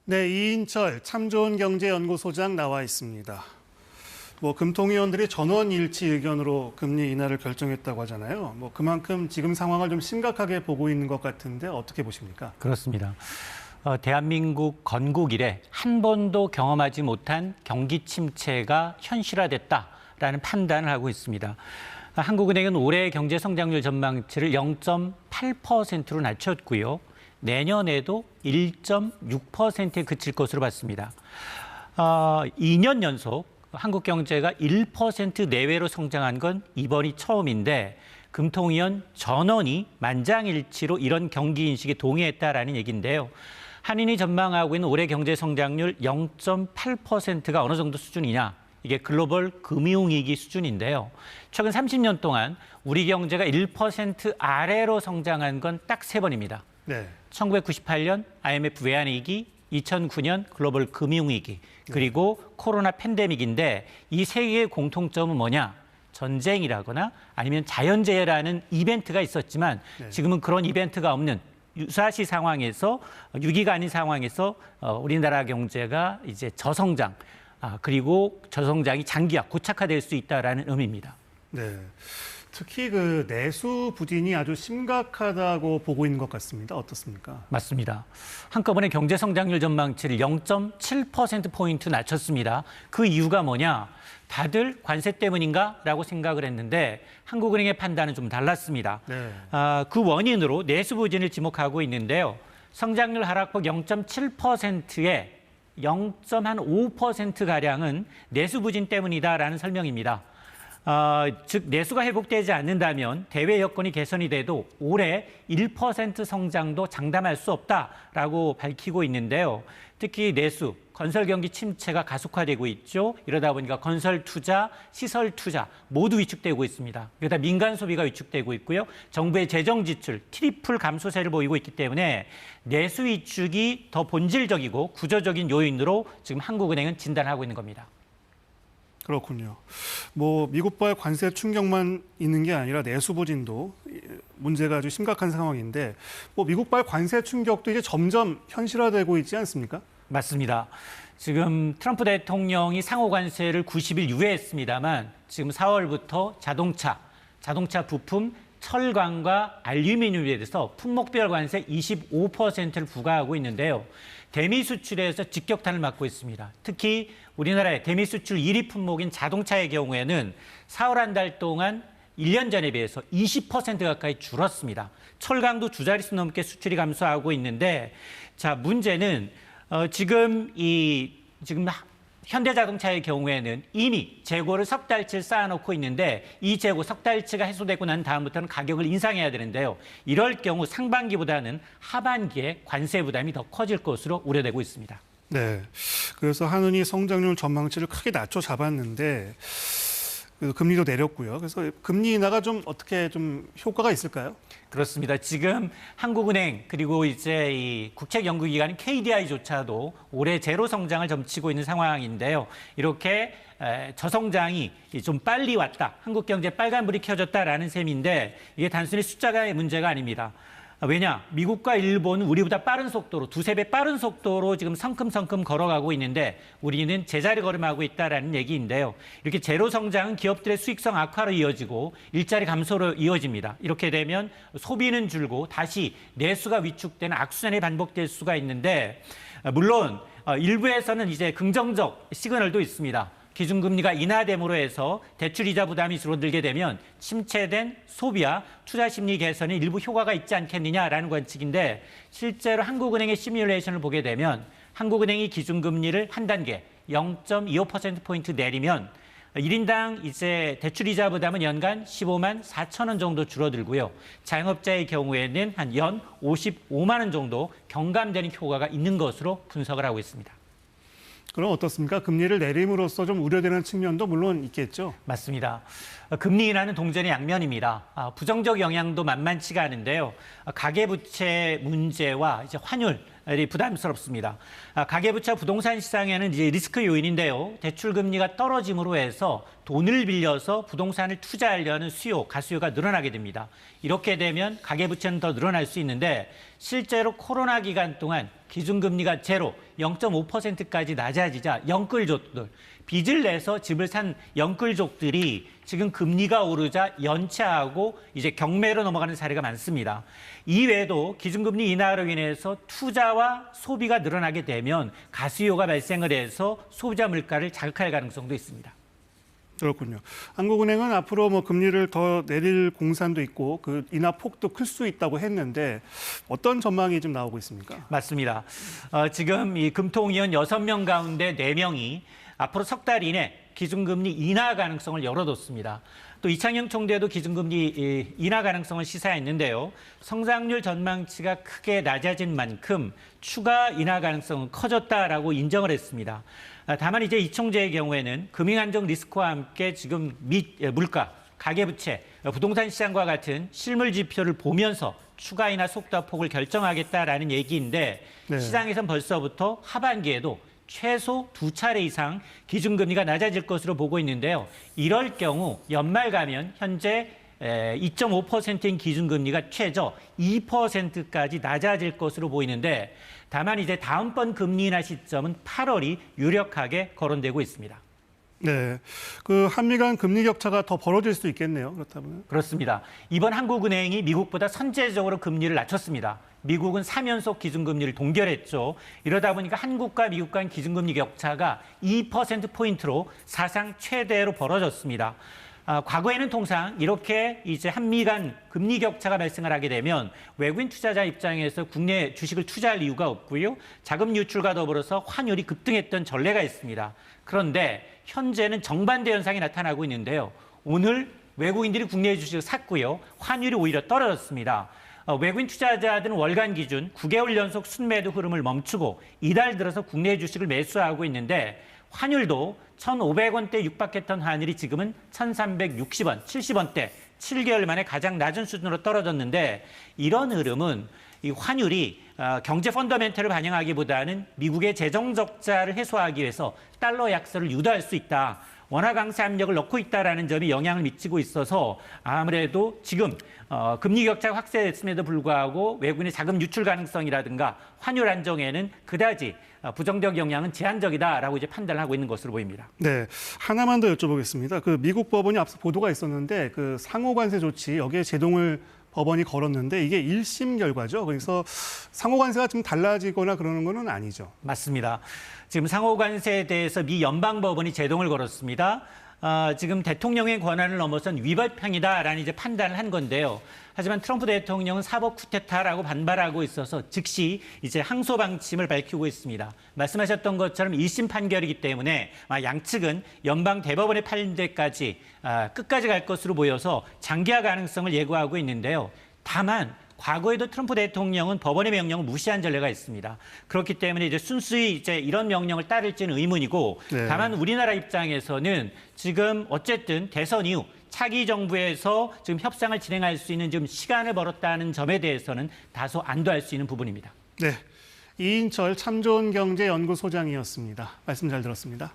네, 이인철 참 좋은 경제연구소장 나와 있습니다. 금통위원들이 전원일치 의견으로 금리 인하를 결정했다고 하잖아요. 그만큼 지금 상황을 좀 심각하게 보고 있는 것 같은데 어떻게 보십니까? 그렇습니다. 대한민국 건국 이래 한 번도 경험하지 못한 경기 침체가 현실화됐다라는 판단을 하고 있습니다. 한국은행은 올해 경제 성장률 전망치를 0.8%로 낮췄고요. 내년에도 1.6%에 그칠 것으로 봤습니다. 2년 연속 한국 경제가 1% 내외로 성장한 건 이번이 처음인데 금통위원 전원이 만장일치로 이런 경기 인식에 동의했다라는 얘기인데요. 한인이 전망하고 있는 올해 경제 성장률 0.8%가 어느 정도 수준이냐? 이게 글로벌 금융위기 수준인데요. 최근 30년 동안 우리 경제가 1% 아래로 성장한 건 딱 3번입니다. 네. 1998년 IMF 외환위기, 2009년 글로벌 금융위기, 그리고 코로나 팬데믹인데 이 세 개의 공통점은 뭐냐? 전쟁이라거나 아니면 자연재해라는 이벤트가 있었지만 지금은 그런 이벤트가 없는 유사시 상황에서 위기가 아닌 상황에서 우리나라 경제가 이제 저성장, 그리고 저성장이 장기화, 고착화될 수 있다라는 의미입니다. 네. 특히 그 내수 부진이 아주 심각하다고 보고 있는 것 같습니다. 어떻습니까? 맞습니다. 한꺼번에 경제 성장률 전망치를 0.7%포인트 낮췄습니다. 그 이유가 뭐냐? 다들 관세 때문인가라고 생각을 했는데 한국은행의 판단은 좀 달랐습니다. 네. 그 원인으로 내수 부진을 지목하고 있는데요. 성장률 하락폭 0.7%에 0.5%가량은 내수 부진 때문이다라는 설명입니다. 즉 내수가 회복되지 않는다면 대외 여건이 개선이 돼도 올해 1% 성장도 장담할 수 없다라고 밝히고 있는데요. 특히 내수, 건설 경기 침체가 가속화되고 있죠. 이러다 보니까 건설 투자, 시설 투자 모두 위축되고 있습니다. 그러다 민간 소비가 위축되고 있고요. 정부의 재정 지출 트리플 감소세를 보이고 있기 때문에 내수 위축이 더 본질적이고 구조적인 요인으로 지금 한국은행은 진단하고 있는 겁니다. 그렇군요. 미국과의 관세 충격만 있는 게 아니라 내수 부진도 문제가 아주 심각한 상황인데 미국과의 관세 충격도 이제 점점 현실화되고 있지 않습니까? 맞습니다. 지금 트럼프 대통령이 상호 관세를 90일 유예했습니다만 지금 4월부터 자동차 부품, 철강과 알루미늄에 대해서 품목별 관세 25%를 부과하고 있는데요. 대미 수출에서 직격탄을 맞고 있습니다. 특히 우리나라의 대미 수출 1위 품목인 자동차의 경우에는 4월 한 달 동안 1년 전에 비해서 20% 가까이 줄었습니다. 철강도 2자릿수 넘게 수출이 감소하고 있는데 자, 문제는 지금 현대자동차의 경우에는 이미 재고를 석 달치 쌓아놓고 있는데 이 재고 석 달치가 해소되고 난 다음부터는 가격을 인상해야 되는데요. 이럴 경우 상반기보다는 하반기에 관세 부담이 더 커질 것으로 우려되고 있습니다. 네. 그래서 한은이 성장률 전망치를 크게 낮춰 잡았는데 금리도 내렸고요. 그래서 금리 인하가 좀 어떻게 좀 효과가 있을까요? 그렇습니다. 지금 한국은행 그리고 이제 이 국책연구기관인 KDI조차도 올해 제로 성장을 점치고 있는 상황인데요. 이렇게 저성장이 좀 빨리 왔다. 한국 경제 빨간불이 켜졌다라는 셈인데 이게 단순히 숫자가 문제가 아닙니다. 왜냐? 미국과 일본은 우리보다 빠른 속도로, 2~3배 빠른 속도로 지금 성큼성큼 걸어가고 있는데 우리는 제자리 걸음하고 있다라는 얘기인데요. 이렇게 제로 성장은 기업들의 수익성 악화로 이어지고 일자리 감소로 이어집니다. 이렇게 되면 소비는 줄고 다시 내수가 위축되는 악순환이 반복될 수가 있는데 물론 일부에서는 이제 긍정적 시그널도 있습니다. 기준금리가 인하됨으로 해서 대출이자 부담이 줄어들게 되면 침체된 소비와 투자 심리 개선에 일부 효과가 있지 않겠느냐라는 관측인데 실제로 한국은행의 시뮬레이션을 보게 되면 한국은행이 기준금리를 한 단계 0.25%포인트 내리면 1인당 이제 대출이자 부담은 연간 15만 4천 원 정도 줄어들고요. 자영업자의 경우에는 한 연 55만 원 정도 경감되는 효과가 있는 것으로 분석을 하고 있습니다. 그럼 어떻습니까? 금리를 내림으로써 좀 우려되는 측면도 물론 있겠죠. 맞습니다. 금리 인하는 동전의 양면입니다. 부정적 영향도 만만치가 않은데요. 가계부채 문제와 이제 환율이 부담스럽습니다. 가계부채 부동산 시장에는 이제 리스크 요인인데요. 대출 금리가 떨어짐으로 해서 돈을 빌려서 부동산을 투자하려는 가수요가 늘어나게 됩니다. 이렇게 되면 가계부채는 더 늘어날 수 있는데 실제로 코로나 기간 동안 기준금리가 제로, 0.5%까지 낮아지자 영끌족들, 빚을 내서 집을 산 영끌족들이 지금 금리가 오르자 연체하고 이제 경매로 넘어가는 사례가 많습니다. 이외에도 기준금리 인하로 인해서 투자와 소비가 늘어나게 되면 가수요가 발생을 해서 소비자 물가를 자극할 가능성도 있습니다. 그렇군요. 한국은행은 앞으로 뭐 금리를 더 내릴 공산도 있고 그 인하 폭도 클 수 있다고 했는데 어떤 전망이 좀 나오고 있습니까? 맞습니다. 지금 이 금통위원 6명 가운데 4명이 앞으로 석 달 이내 기준금리 인하 가능성을 열어뒀습니다. 또 이창용 총재도 기준금리 인하 가능성을 시사했는데요. 성장률 전망치가 크게 낮아진 만큼 추가 인하 가능성은 커졌다라고 인정을 했습니다. 다만 이제 이 총재의 경우에는 금융 안정 리스크와 함께 지금 물가, 가계부채, 부동산 시장과 같은 실물 지표를 보면서 추가 인하 속도와 폭을 결정하겠다라는 얘기인데 네. 시장에선 벌써부터 하반기에도 최소 2차례 이상 기준금리가 낮아질 것으로 보고 있는데요. 이럴 경우 연말 가면 현재 2.5%인 기준금리가 최저 2%까지 낮아질 것으로 보이는데 다만 이제 다음번 금리 인하 시점은 8월이 유력하게 거론되고 있습니다. 네, 그 한미 간 금리 격차가 더 벌어질 수 있겠네요. 그렇다면. 그렇습니다. 이번 한국은행이 미국보다 선제적으로 금리를 낮췄습니다. 미국은 3연속 기준금리를 동결했죠. 이러다 보니까 한국과 미국 간 기준금리 격차가 2%포인트로 사상 최대로 벌어졌습니다. 과거에는 통상 이렇게 이제 한미 간 금리 격차가 발생을 하게 되면 외국인 투자자 입장에서 국내 주식을 투자할 이유가 없고요. 자금 유출과 더불어서 환율이 급등했던 전례가 있습니다. 그런데 현재는 정반대 현상이 나타나고 있는데요. 오늘 외국인들이 국내 주식을 샀고요. 환율이 오히려 떨어졌습니다. 외국인 투자자들은 월간 기준 9개월 연속 순매도 흐름을 멈추고 이달 들어서 국내 주식을 매수하고 있는데 환율도 1,500원대 육박했던 환율이 지금은 1,360원, 70원대 7개월 만에 가장 낮은 수준으로 떨어졌는데 이런 흐름은 이 환율이 경제 펀더멘털을 반영하기보다는 미국의 재정 적자를 해소하기 위해서 달러 약세를 유도할 수 있다. 원화 강세 압력을 넣고 있다라는 점이 영향을 미치고 있어서 아무래도 지금 금리 격차가 확대됐음에도 불구하고 외국인의 자금 유출 가능성이라든가 환율 안정에는 그다지 부정적 영향은 제한적이다라고 이제 판단을 하고 있는 것으로 보입니다. 네, 하나만 더 여쭤보겠습니다. 그 미국 법원이 앞서 보도가 있었는데 그 상호 관세 조치 여기에 제동을 법원이 걸었는데 이게 1심 결과죠. 그래서 상호 관세가 좀 달라지거나 그러는 건 아니죠. 맞습니다. 지금 상호 관세에 대해서 미 연방법원이 제동을 걸었습니다. 지금 대통령의 권한을 넘어선 위법행위다라는 이제 판단을 한 건데요. 하지만 트럼프 대통령은 사법 쿠데타라고 반발하고 있어서 즉시 이제 항소 방침을 밝히고 있습니다. 말씀하셨던 것처럼 1심 판결이기 때문에 양측은 연방 대법원의 판례까지 끝까지 갈 것으로 보여서 장기화 가능성을 예고하고 있는데요. 다만 과거에도 트럼프 대통령은 법원의 명령을 무시한 전례가 있습니다. 그렇기 때문에 이제 순수히 이제 이런 명령을 따를지는 의문이고, 네. 다만 우리나라 입장에서는 지금 어쨌든 대선 이후 차기 정부에서 지금 협상을 진행할 수 있는 좀 시간을 벌었다는 점에 대해서는 다소 안도할 수 있는 부분입니다. 네, 이인철 참좋은경제연구소장이었습니다. 말씀 잘 들었습니다.